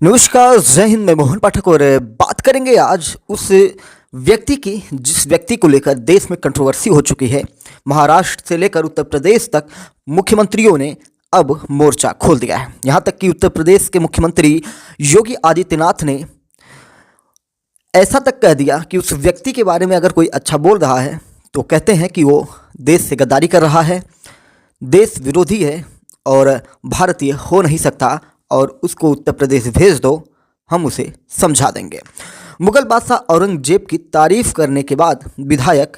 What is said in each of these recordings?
नमस्कार, जय हिंद। मैं मोहन पाठक और बात करेंगे आज उस व्यक्ति की जिस व्यक्ति को लेकर देश में कंट्रोवर्सी हो चुकी है। महाराष्ट्र से लेकर उत्तर प्रदेश तक मुख्यमंत्रियों ने अब मोर्चा खोल दिया है। यहाँ तक कि उत्तर प्रदेश के मुख्यमंत्री योगी आदित्यनाथ ने ऐसा तक कह दिया कि उस व्यक्ति के बारे में अगर कोई अच्छा बोल रहा है तो कहते हैं कि वो देश से गद्दारी कर रहा है, देश विरोधी है और भारतीय हो नहीं सकता और उसको उत्तर प्रदेश भेज दो, हम उसे समझा देंगे। मुगल बादशाह औरंगजेब की तारीफ करने के बाद विधायक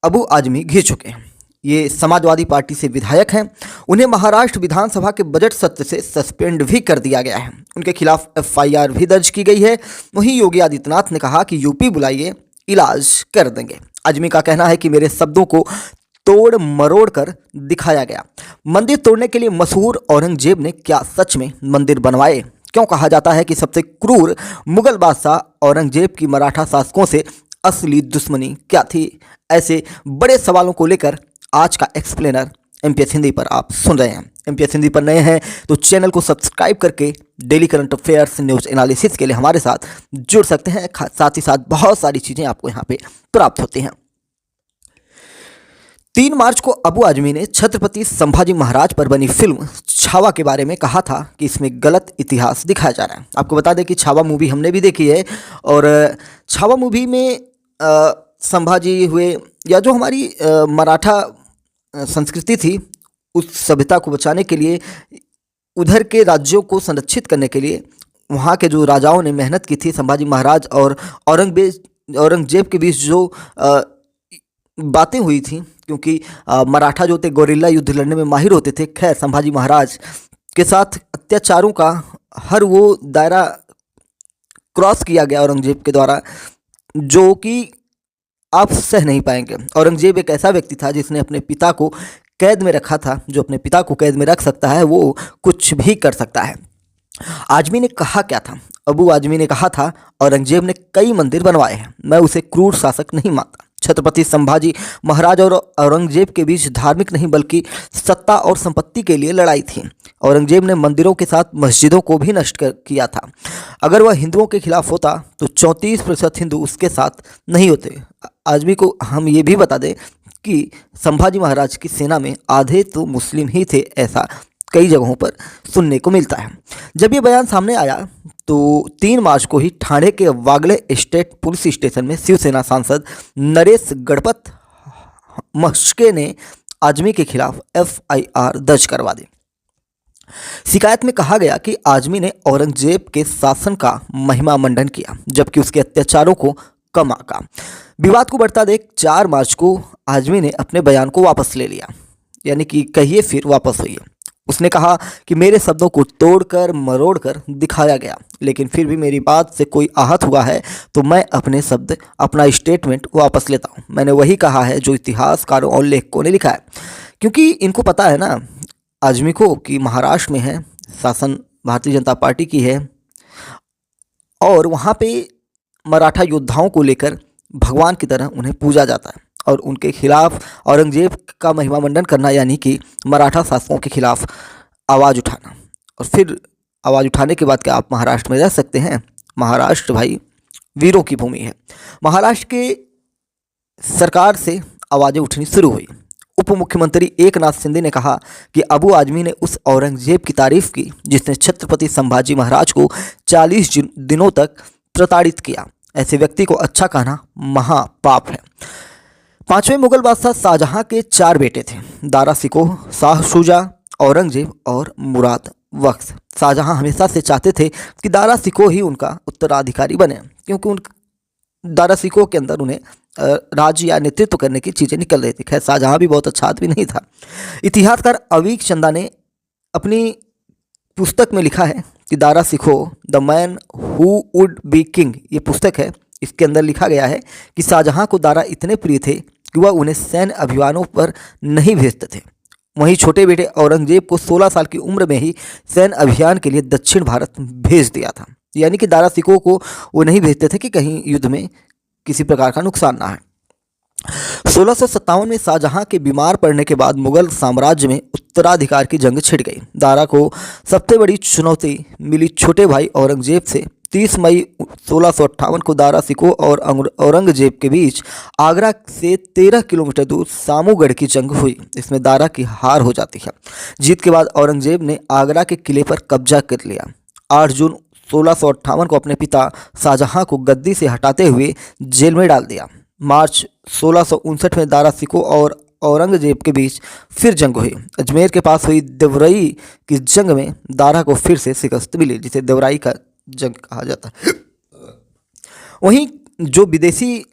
अबू आजमी घिर चुके हैं। ये समाजवादी पार्टी से विधायक हैं। उन्हें महाराष्ट्र विधानसभा के बजट सत्र से सस्पेंड भी कर दिया गया है। उनके खिलाफ एफआईआर भी दर्ज की गई है। वहीं योगी आदित्यनाथ ने कहा कि यूपी बुलाइए, इलाज कर देंगे। आजमी का कहना है कि मेरे शब्दों को तोड़ मरोड़ कर दिखाया गया। मंदिर तोड़ने के लिए मशहूर औरंगजेब ने क्या सच में मंदिर बनवाए? क्यों कहा जाता है कि सबसे क्रूर मुगल बादशाह औरंगजेब की मराठा शासकों से असली दुश्मनी क्या थी? ऐसे बड़े सवालों को लेकर आज का एक्सप्लेनर एमपीएस हिंदी पर आप सुन रहे हैं। एमपीएस हिंदी पर नए हैं तो चैनल को सब्सक्राइब करके daily current affairs, news analysis के लिए हमारे साथ जुड़ सकते हैं। साथ ही साथ बहुत सारी चीज़ें आपको यहाँ पे प्राप्त होती हैं। 3 मार्च को अबू आजमी ने छत्रपति संभाजी महाराज पर बनी फिल्म छावा के बारे में कहा था कि इसमें गलत इतिहास दिखाया जा रहा है। आपको बता दें कि छावा मूवी हमने भी देखी है और छावा मूवी में संभाजी हुए या जो हमारी मराठा संस्कृति थी, उस सभ्यता को बचाने के लिए, उधर के राज्यों को संरक्षित करने के लिए वहाँ के जो राजाओं ने मेहनत की थी। संभाजी महाराज और औरंगजेब के बीच जो बातें हुई थी, क्योंकि मराठा जो थे गोरिल्ला युद्ध लड़ने में माहिर होते थे। खैर, संभाजी महाराज के साथ अत्याचारों का हर वो दायरा क्रॉस किया गया औरंगजेब के द्वारा जो कि आप सह नहीं पाएंगे। औरंगजेब एक ऐसा व्यक्ति था जिसने अपने पिता को कैद में रखा था। जो अपने पिता को कैद में रख सकता है वो कुछ भी कर सकता है। आजमी ने कहा क्या था? अबू आजमी ने कहा था औरंगजेब ने कई मंदिर बनवाए हैं, मैं उसे क्रूर शासक नहीं मानता। छत्रपति संभाजी महाराज और औरंगजेब के बीच धार्मिक नहीं बल्कि सत्ता और संपत्ति के लिए लड़ाई थी। औरंगजेब ने मंदिरों के साथ मस्जिदों को भी नष्ट किया था। अगर वह हिंदुओं के खिलाफ होता तो 34% हिंदू उसके साथ नहीं होते। आजमी को हम ये भी बता दें कि संभाजी महाराज की सेना में आधे तो मुस्लिम ही थे। ऐसा कई जगहों पर सुनने को मिलता है। जब ये बयान सामने आया तो 3 मार्च को ही ठाणे के वागले स्टेट पुलिस स्टेशन में शिवसेना सांसद नरेश गणपत मस्के ने आजमी के खिलाफ एफआईआर दर्ज करवा दी। शिकायत में कहा गया कि आजमी ने औरंगजेब के शासन का महिमा मंडन किया जबकि उसके अत्याचारों को कम आंका। विवाद को बढ़ता देख 4 मार्च को आजमी ने अपने बयान को वापस ले लिया, यानी कि कहिए फिर वापस हुई। उसने कहा कि मेरे शब्दों को तोड़कर मरोड़कर दिखाया गया, लेकिन फिर भी मेरी बात से कोई आहत हुआ है तो मैं अपने शब्द, अपना स्टेटमेंट वापस लेता हूँ। मैंने वही कहा है जो इतिहासकारों और लेखकों ने लिखा है, क्योंकि इनको पता है ना आजमी को कि महाराष्ट्र में है शासन, भारतीय जनता पार्टी की है और वहाँ पे मराठा योद्धाओं को लेकर भगवान की तरह उन्हें पूजा जाता है और उनके खिलाफ औरंगजेब का महिमा मंडन करना, यानी कि मराठा शासकों के खिलाफ आवाज़ उठाना। और फिर आवाज़ उठाने के बाद क्या आप महाराष्ट्र में रह सकते हैं? महाराष्ट्र भाई वीरों की भूमि है। महाराष्ट्र के सरकार से आवाज़ें उठनी शुरू हुई। उप मुख्यमंत्री एकनाथ शिंदे ने कहा कि अबू आजमी ने उस औरंगजेब की तारीफ की जिसने छत्रपति संभाजी महाराज को 40 दिनों तक प्रताड़ित किया। ऐसे व्यक्ति को अच्छा कहना महापाप है। 5वें मुगल बादशाह शाहजहां के 4 बेटे थे, दारा शिकोह, शाह शुजा, औरंगजेब और मुराद बख्श। शाहजहां हमेशा से चाहते थे कि दारा शिकोह ही उनका उत्तराधिकारी बने, क्योंकि उन दारा शिकोह के अंदर उन्हें राज्य या नेतृत्व करने की चीज़ें निकल रही थी। खैर, शाहजहां भी बहुत अच्छा आदमी नहीं था। इतिहासकार अवीक चंदा ने अपनी पुस्तक में लिखा है कि Dara Shikoh the man who would be king, ये पुस्तक है। इसके अंदर लिखा गया है कि शाहजहां को दारा इतने प्रिय थे कि वह उन्हें सैन्य अभियानों पर नहीं भेजते थे। वहीं छोटे बेटे औरंगजेब को 16 साल की उम्र में ही सैन्य अभियान के लिए दक्षिण भारत भेज दिया था, यानी कि दारा शिकोह को वो नहीं भेजते थे कि कहीं युद्ध में किसी प्रकार का नुकसान ना है। 1657 में शाहजहां के बीमार पड़ने के बाद मुगल साम्राज्य में उत्तराधिकार की जंग छिड़ गई। दारा को सबसे बड़ी चुनौती मिली छोटे भाई औरंगजेब से। 30 मई 1658 को दारा सिकोह और औरंगजेब के बीच आगरा से 13 किलोमीटर दूर सामूगढ़ की जंग हुई। इसमें दारा की हार हो जाती है। जीत के बाद औरंगजेब ने आगरा के किले पर कब्जा कर लिया। 8 जून 1658 को अपने पिता शाहजहां को गद्दी से हटाते हुए जेल में डाल दिया। मार्च 1659 में दारा सिकोह और औरंगजेब के बीच फिर जंग हुई। अजमेर के पास हुई देवराई की जंग में दारा को फिर से शिकस्त मिली, जिसे देवराई का जंग कहा जाता है। वहीं जो विदेशी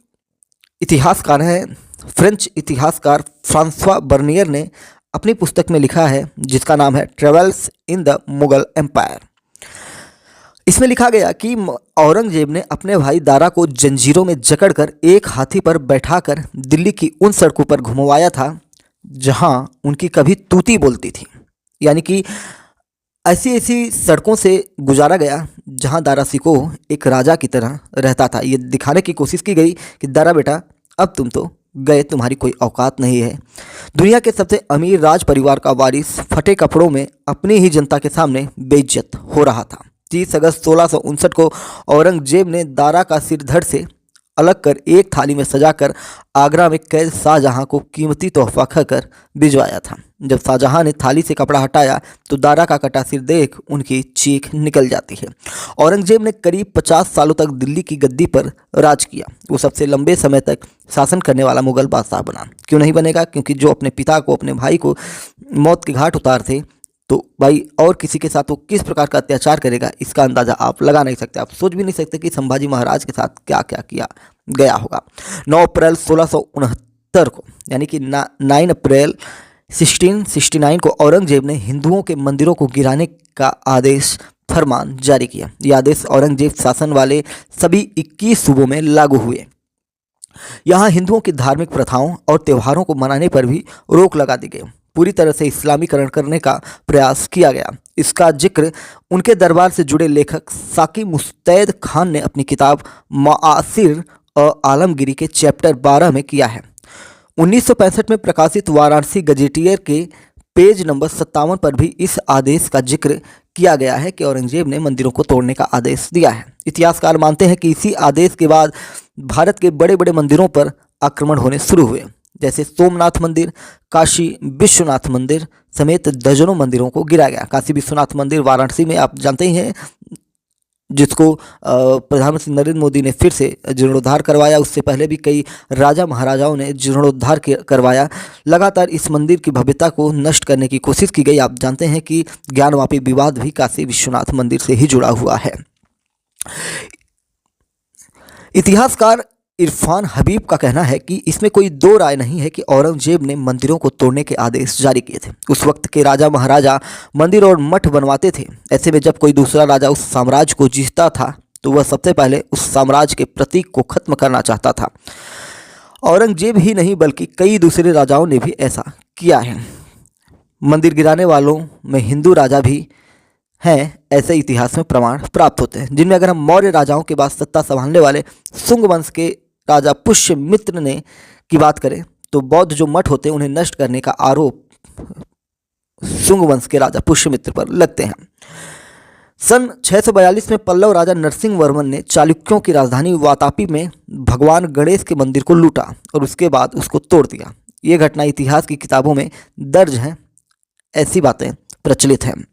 इतिहासकार हैं, फ्रेंच इतिहासकार फ्रांसवा बर्नियर ने अपनी पुस्तक में लिखा है, जिसका नाम है travels in the Mughal empire. इसमें लिखा गया कि औरंगजेब ने अपने भाई दारा को जंजीरों में जकड़कर एक हाथी पर बैठाकर दिल्ली की उन सड़कों पर घुमवाया था जहां उनकी कभी तूती बोलती थी। यानी कि ऐसी ऐसी सड़कों से गुजारा गया जहां दारा सिकोह एक राजा की तरह रहता था। ये दिखाने की कोशिश की गई कि दारा बेटा, अब तुम तो गए, तुम्हारी कोई औकात नहीं है। दुनिया के सबसे अमीर राज परिवार का वारिस फटे कपड़ों में अपनी ही जनता के सामने बेइज्जत हो रहा था। 30 अगस्त 1659 को औरंगजेब ने दारा का सिर धड़ से अलग कर एक थाली में सजाकर आगरा में कैद शाहजहां को कीमती तोहफा कहकर भिजवाया था। जब शाहजहां ने थाली से कपड़ा हटाया तो दारा का कटा सिर देख उनकी चीख निकल जाती है। औरंगजेब ने करीब 50 सालों तक दिल्ली की गद्दी पर राज किया। वो सबसे लंबे समय तक शासन करने वाला मुगल बादशाह बना। क्यों नहीं बनेगा? क्योंकि जो अपने पिता को, अपने भाई को मौत के घाट उतारते, तो भाई और किसी के साथ वो किस प्रकार का अत्याचार करेगा, इसका अंदाज़ा आप लगा नहीं सकते। आप सोच भी नहीं सकते कि संभाजी महाराज के साथ क्या क्या किया गया होगा। 9 अप्रैल 1669 को, यानी कि 9 अप्रैल 1669 को औरंगजेब ने हिंदुओं के मंदिरों को गिराने का आदेश फरमान जारी किया। यह आदेश औरंगजेब शासन वाले सभी 21 सूबों में लागू हुए। यहाँ हिंदुओं की धार्मिक प्रथाओं और त्योहारों को मनाने पर भी रोक लगा दी गई। पूरी तरह से इस्लामीकरण करने का प्रयास किया गया। इसका जिक्र उनके दरबार से जुड़े लेखक साकी मुस्तैद खान ने अपनी किताब माआसिर आलमगीरी के चैप्टर 12 में किया है। 1965 में प्रकाशित वाराणसी गजेटियर के पेज नंबर 57 पर भी इस आदेश का जिक्र किया गया है कि औरंगजेब ने मंदिरों को तोड़ने का आदेश दिया है। इतिहासकार मानते हैं कि इसी आदेश के बाद भारत के बड़े बड़े मंदिरों पर आक्रमण होने शुरू हुए, जैसे सोमनाथ मंदिर, काशी विश्वनाथ मंदिर समेत दर्जनों मंदिरों को गिराया गया। काशी विश्वनाथ मंदिर वाराणसी में आप जानते ही हैं, जिसको प्रधानमंत्री नरेंद्र मोदी ने फिर से जीर्णोद्धार करवाया। उससे पहले भी कई राजा महाराजाओं ने जीर्णोद्धार करवाया। लगातार इस मंदिर की भव्यता को नष्ट करने की कोशिश की गई। आप जानते हैं कि ज्ञानवापी विवाद भी काशी विश्वनाथ मंदिर से ही जुड़ा हुआ है। इतिहासकार इरफान हबीब का कहना है कि इसमें कोई दो राय नहीं है कि औरंगजेब ने मंदिरों को तोड़ने के आदेश जारी किए थे। उस वक्त के राजा महाराजा मंदिर और मठ बनवाते थे। ऐसे में जब कोई दूसरा राजा उस साम्राज्य को जीतता था तो वह सबसे पहले उस साम्राज्य के प्रतीक को खत्म करना चाहता था। औरंगजेब ही नहीं बल्कि कई दूसरे राजाओं ने भी ऐसा किया है। मंदिर गिराने वालों में हिंदू राजा भी हैं, ऐसे इतिहास में प्रमाण प्राप्त होते हैं, जिनमें अगर हम मौर्य राजाओं के बाद सत्ता संभालने वाले शुंग वंश के राजा पुष्यमित्र ने की बात करें तो बौद्ध जो मठ होते हैं उन्हें नष्ट करने का आरोप शुंग वंश के राजा पुष्यमित्र पर लगते हैं। सन 642 में पल्लव राजा नरसिंह वर्मन ने चालुक्यों की राजधानी वातापी में भगवान गणेश के मंदिर को लूटा और उसके बाद उसको तोड़ दिया। ये घटना इतिहास की किताबों में दर्ज है, ऐसी बातें प्रचलित हैं।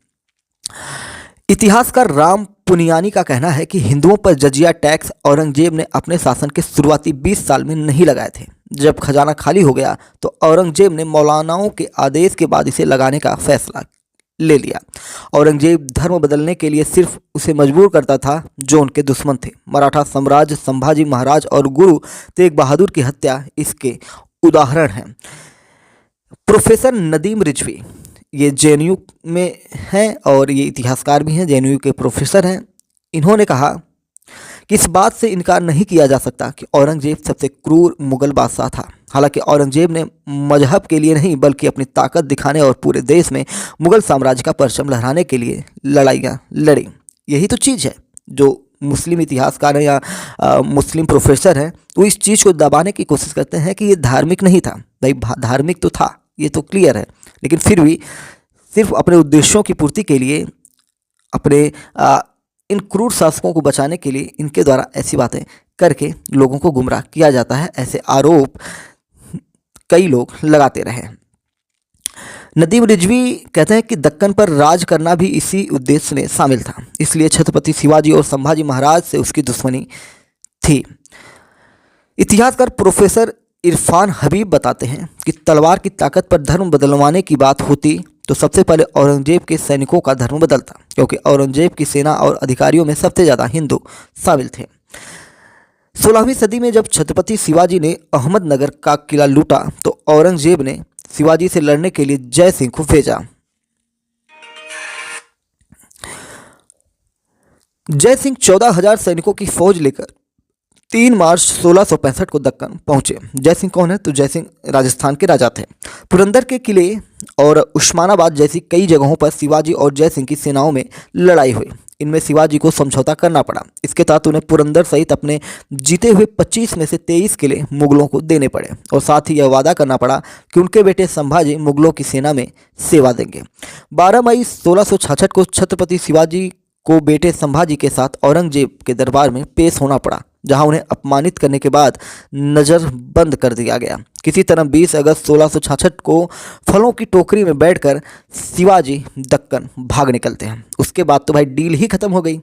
इतिहासकार राम पुनियानी का कहना है कि हिंदुओं पर जजिया टैक्स औरंगजेब ने अपने शासन के शुरुआती 20 साल में नहीं लगाए थे। जब खजाना खाली हो गया तो औरंगजेब ने मौलानाओं के आदेश के बाद इसे लगाने का फैसला ले लिया। औरंगजेब धर्म बदलने के लिए सिर्फ उसे मजबूर करता था जो उनके दुश्मन थे। मराठा साम्राज्य, संभाजी महाराज और गुरु तेग बहादुर की हत्या इसके उदाहरण हैं। प्रोफेसर नदीम रिजवी, ये जेएनयू में हैं और ये इतिहासकार भी हैं, जेएनयू के प्रोफेसर हैं। इन्होंने कहा कि इस बात से इनकार नहीं किया जा सकता कि औरंगजेब सबसे क्रूर मुगल बादशाह था। हालांकि औरंगजेब ने मजहब के लिए नहीं बल्कि अपनी ताकत दिखाने और पूरे देश में मुगल साम्राज्य का परचम लहराने के लिए लड़ाइयाँ लड़ी। यही तो चीज़ है जो मुस्लिम इतिहासकार हैं या मुस्लिम प्रोफेसर हैं, वो इस चीज़ को दबाने की कोशिश करते हैं कि ये धार्मिक नहीं था। भाई धार्मिक तो था, ये तो क्लियर है, लेकिन फिर भी सिर्फ अपने उद्देश्यों की पूर्ति के लिए, अपने इन क्रूर शासकों को बचाने के लिए इनके द्वारा ऐसी बातें करके लोगों को गुमराह किया जाता है। ऐसे आरोप कई लोग लगाते रहे। नदीम रिजवी कहते हैं कि दक्कन पर राज करना भी इसी उद्देश्य में शामिल था, इसलिए छत्रपति शिवाजी और संभाजी महाराज से उसकी दुश्मनी थी। इतिहासकार प्रोफेसर इरफान हबीब बताते हैं कि तलवार की ताकत पर धर्म बदलवाने की बात होती तो सबसे पहले औरंगजेब के सैनिकों का धर्म बदलता, क्योंकि औरंगजेब की सेना और अधिकारियों में सबसे ज़्यादा हिंदू शामिल थे। 16वीं सदी में जब छत्रपति शिवाजी ने अहमदनगर का किला लूटा तो औरंगजेब ने शिवाजी से लड़ने के लिए जय सिंह को भेजा। जय सिंह 14,000 सैनिकों की फौज लेकर 3 मार्च 1665 को दक्कन पहुंचे। जय सिंह कौन है? तो जय सिंह राजस्थान के राजा थे। पुरंदर के किले और उस्मानाबाद जैसी कई जगहों पर शिवाजी और जय सिंह की सेनाओं में लड़ाई हुई। इनमें शिवाजी को समझौता करना पड़ा। इसके तहत उन्हें पुरंदर सहित अपने जीते हुए 25 में से 23 किले मुगलों को देने पड़े और साथ ही यह वादा करना पड़ा कि उनके बेटे संभाजी मुगलों की सेना में सेवा देंगे। 12 मई 1666 को छत्रपति शिवाजी को बेटे संभाजी के साथ औरंगजेब के दरबार में पेश होना पड़ा, जहां उन्हें अपमानित करने के बाद नज़रबंद कर दिया गया। किसी तरह 20 अगस्त 1666 को फलों की टोकरी में बैठकर शिवाजी दक्कन भाग निकलते हैं। उसके बाद तो भाई डील ही खत्म हो गई,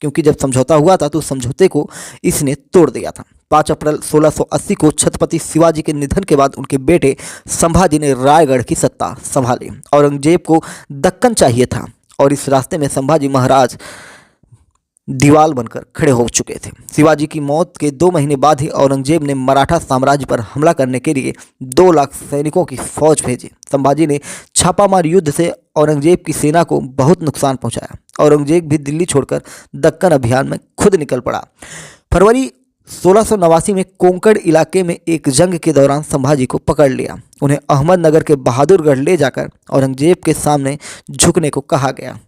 क्योंकि जब समझौता हुआ था तो समझौते को इसने तोड़ दिया था। 5 अप्रैल 1680 को छत्रपति शिवाजी के निधन के बाद उनके बेटे संभाजी ने रायगढ़ की सत्ता संभाली। औरंगजेब को दक्कन चाहिए था और इस रास्ते में संभाजी महाराज दीवाल बनकर खड़े हो चुके थे। शिवाजी की मौत के 2 महीने बाद ही औरंगजेब ने मराठा साम्राज्य पर हमला करने के लिए 2 लाख सैनिकों की फौज भेजी। संभाजी ने छापामार युद्ध से औरंगजेब की सेना को बहुत नुकसान पहुंचाया। औरंगजेब भी दिल्ली छोड़कर दक्कन अभियान में खुद निकल पड़ा। फरवरी 1689 में कोंकण इलाके में एक जंग के दौरान संभाजी को पकड़ लिया। उन्हें अहमदनगर के बहादुरगढ़ ले जाकर औरंगजेब के सामने झुकने को कहा गया।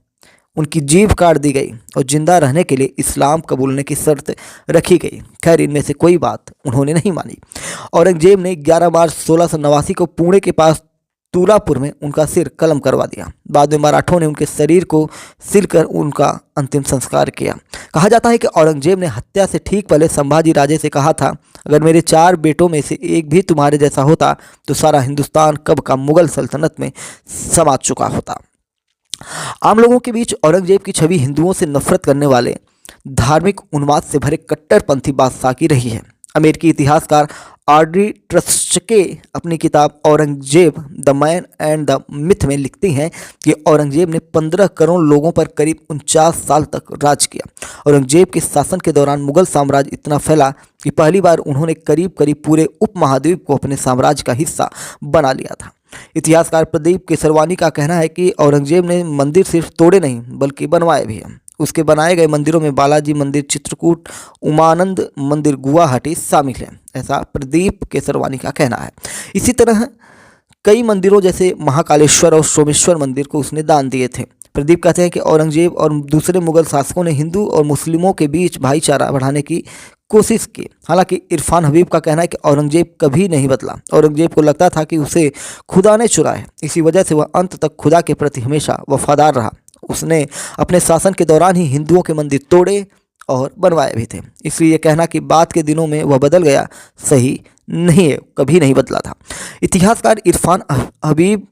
उनकी जीभ काट दी गई और जिंदा रहने के लिए इस्लाम कबूलने की शर्त रखी गई। खैर, इनमें से कोई बात उन्होंने नहीं मानी। औरंगजेब ने 11 मार्च 1689 को पुणे के पास तुलापुर में उनका सिर कलम करवा दिया। बाद में मराठों ने उनके शरीर को सिलकर उनका अंतिम संस्कार किया। कहा जाता है कि औरंगजेब ने हत्या से ठीक पहले संभाजी राजे से कहा था, अगर मेरे 4 बेटों में से एक भी तुम्हारे जैसा होता तो सारा हिंदुस्तान कब का मुगल सल्तनत में समा चुका होता। आम लोगों के बीच औरंगजेब की छवि हिंदुओं से नफरत करने वाले धार्मिक उन्माद से भरे कट्टरपंथी बादशाह की रही है। अमेरिकी इतिहासकार आर्डी ट्रस्चके अपनी किताब Aurangzeb the man and the myth में लिखती हैं कि औरंगजेब ने 15 करोड़ लोगों पर करीब 49 साल तक राज किया। औरंगजेब के शासन के दौरान मुगल साम्राज्य इतना फैला कि पहली बार उन्होंने करीब करीब पूरे उपमहाद्वीप को अपने साम्राज्य का हिस्सा बना लिया था। इतिहासकार प्रदीप केसरवानी का कहना है कि औरंगजेब ने मंदिर सिर्फ तोड़े नहीं बल्कि बनवाए भी हैं। उसके बनाए गए मंदिरों में बालाजी मंदिर चित्रकूट, उमानंद मंदिर गुवाहाटी शामिल है, ऐसा प्रदीप केसरवानी का कहना है। इसी तरह कई मंदिरों जैसे महाकालेश्वर और सोमेश्वर मंदिर को उसने दान दिए थे। प्रदीप कहते हैं कि औरंगजेब और दूसरे मुगल शासकों ने हिंदू और मुस्लिमों के बीच भाईचारा बढ़ाने की कोशिश की। हालांकि इरफान हबीब का कहना है कि औरंगजेब कभी नहीं बदला। औरंगजेब को लगता था कि उसे खुदा ने चुना है, इसी वजह से वह अंत तक खुदा के प्रति हमेशा वफादार रहा। उसने अपने शासन के दौरान ही हिंदुओं के मंदिर तोड़े और बनवाए भी थे, इसलिए यह कहना कि बाद के दिनों में वह बदल गया सही नहीं है, कभी नहीं बदला था। इतिहासकार इरफान हबीब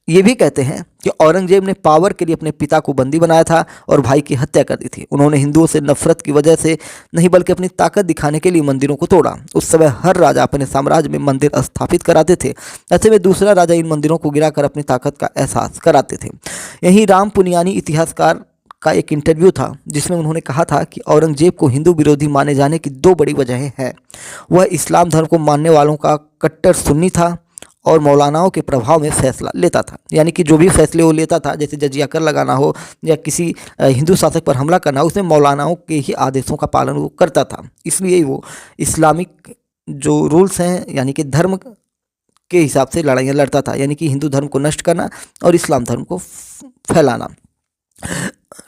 ये भी कहते हैं कि औरंगजेब ने पावर के लिए अपने पिता को बंदी बनाया था और भाई की हत्या कर दी थी। उन्होंने हिंदुओं से नफरत की वजह से नहीं बल्कि अपनी ताकत दिखाने के लिए मंदिरों को तोड़ा। उस समय हर राजा अपने साम्राज्य में मंदिर स्थापित कराते थे, ऐसे में दूसरा राजा इन मंदिरों को गिराकर अपनी ताकत का एहसास कराते थे। यहीं राम पुनियानी इतिहासकार का एक इंटरव्यू था जिसमें उन्होंने कहा था कि औरंगजेब को हिंदू विरोधी माने जाने की 2 बड़ी वजहें हैं। वह इस्लाम धर्म को मानने वालों का कट्टर सुन्नी था और मौलानाओं के प्रभाव में फैसला लेता था, यानी कि जो भी फैसले वो लेता था, जैसे जजिया कर लगाना हो या किसी हिंदू शासक पर हमला करना हो, उसमें मौलानाओं के ही आदेशों का पालन वो करता था। इसलिए वो इस्लामिक जो रूल्स हैं यानी कि धर्म के हिसाब से लड़ाइयाँ लड़ता था, यानी कि हिंदू धर्म को नष्ट करना और इस्लाम धर्म को फैलाना।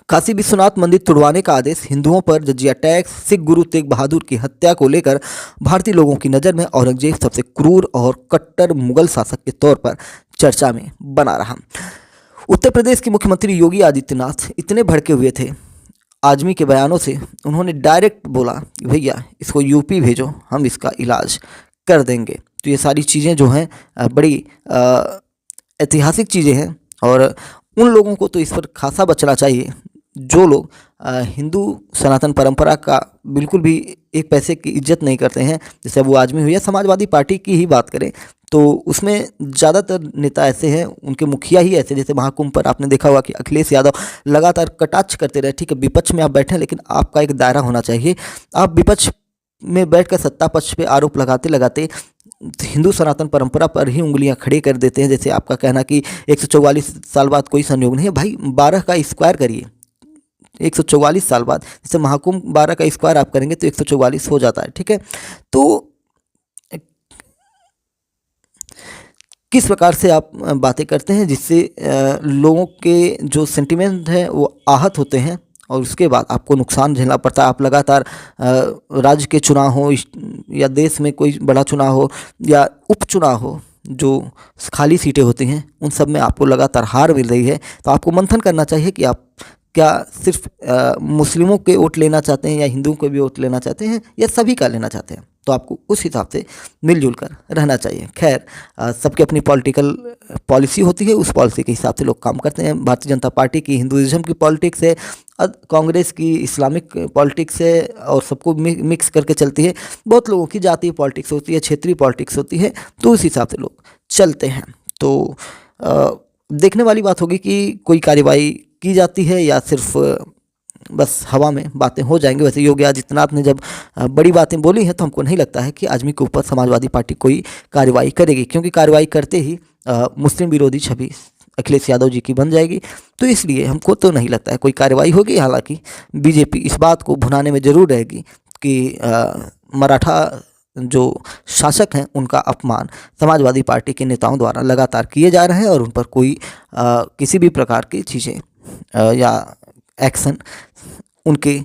काशी विश्वनाथ मंदिर तुड़वाने का आदेश, हिंदुओं पर जजिया टैक्स, सिख गुरु तेग बहादुर की हत्या को लेकर भारतीय लोगों की नज़र में औरंगजेब सबसे क्रूर और कट्टर मुगल शासक के तौर पर चर्चा में बना रहा। उत्तर प्रदेश के मुख्यमंत्री योगी आदित्यनाथ इतने भड़के हुए थे आजमी के बयानों से, उन्होंने डायरेक्ट बोला कि भैया इसको यूपी भेजो, हम इसका इलाज कर देंगे। तो ये सारी चीज़ें जो हैं बड़ी ऐतिहासिक चीज़ें हैं और उन लोगों को तो इस पर खासा बचना चाहिए जो लोग हिंदू सनातन परंपरा का बिल्कुल भी एक पैसे की इज्जत नहीं करते हैं। जैसे वो आजमी हुई या समाजवादी पार्टी की ही बात करें तो उसमें ज़्यादातर नेता ऐसे हैं, उनके मुखिया ही ऐसे, जैसे महाकुंभ पर आपने देखा होगा कि अखिलेश यादव लगातार कटाक्ष करते रहे। ठीक है, विपक्ष में आप बैठे लेकिन आपका एक दायरा होना चाहिए। आप विपक्ष में बैठकर सत्ता पक्ष पे आरोप लगाते लगाते हिंदू सनातन परंपरा पर ही उंगलियां खड़ी कर देते हैं। जैसे आपका कहना कि 144 साल बाद कोई संयोग नहीं है, भाई 12 का स्क्वायर करिए, 144 साल बाद, जैसे महाकुंभ 12 का स्क्वायर आप करेंगे तो 144 हो जाता है। ठीक है, तो किस प्रकार से आप बातें करते हैं जिससे लोगों के जो सेंटिमेंट हैं वो आहत होते हैं और उसके बाद आपको नुकसान झेलना पड़ता है। आप लगातार राज्य के चुनाव हो या देश में कोई बड़ा चुनाव हो या उपचुनाव हो, जो खाली सीटें होती हैं उन सब में आपको लगातार हार मिल रही है, तो आपको मंथन करना चाहिए कि आप क्या सिर्फ मुस्लिमों के वोट लेना चाहते हैं या हिंदुओं के भी वोट लेना चाहते हैं या सभी का लेना चाहते हैं। तो आपको उस हिसाब से मिलजुल कर रहना चाहिए। खैर, सबकी अपनी पॉलिटिकल पॉलिसी होती है, उस पॉलिसी के हिसाब से लोग काम करते हैं। भारतीय जनता पार्टी की हिंदुइज्म की पॉलिटिक्स है, कांग्रेस की इस्लामिक पॉलिटिक्स है और सबको मिक्स करके चलती है। बहुत लोगों की जातीय पॉलिटिक्स होती है, क्षेत्रीय पॉलिटिक्स होती है, तो उस हिसाब से लोग चलते हैं। तो देखने वाली बात होगी कि कोई कार्रवाई की जाती है या सिर्फ बस हवा में बातें हो जाएंगी। वैसे योगी आदित्यनाथ ने जब बड़ी बातें बोली हैं तो हमको नहीं लगता है कि आजमी के ऊपर समाजवादी पार्टी कोई कार्रवाई करेगी, क्योंकि कार्रवाई करते ही मुस्लिम विरोधी छवि अखिलेश यादव जी की बन जाएगी। तो इसलिए हमको तो नहीं लगता है कोई कार्रवाई होगी। हालांकि बीजेपी इस बात को भुनाने में ज़रूर रहेगी कि मराठा जो शासक हैं उनका अपमान समाजवादी पार्टी के नेताओं द्वारा लगातार किए जा रहे हैं और उन पर कोई किसी भी प्रकार की चीज़ें या एक्शन उनके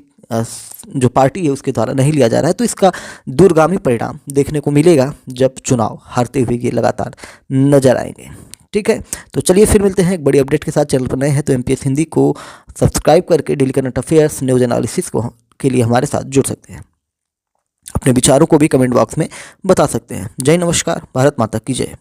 जो पार्टी है उसके द्वारा नहीं लिया जा रहा है। तो इसका दूरगामी परिणाम देखने को मिलेगा जब चुनाव हारते हुए ये लगातार नजर आएंगे। ठीक है, तो चलिए फिर मिलते हैं एक बड़ी अपडेट के साथ। चैनल पर नए हैं तो MPS हिंदी को सब्सक्राइब करके daily current affairs, news analysis को के लिए हमारे साथ जुड़ सकते हैं। अपने विचारों को भी कमेंट बॉक्स में बता सकते हैं। जय नमस्कार, भारत माता की जय।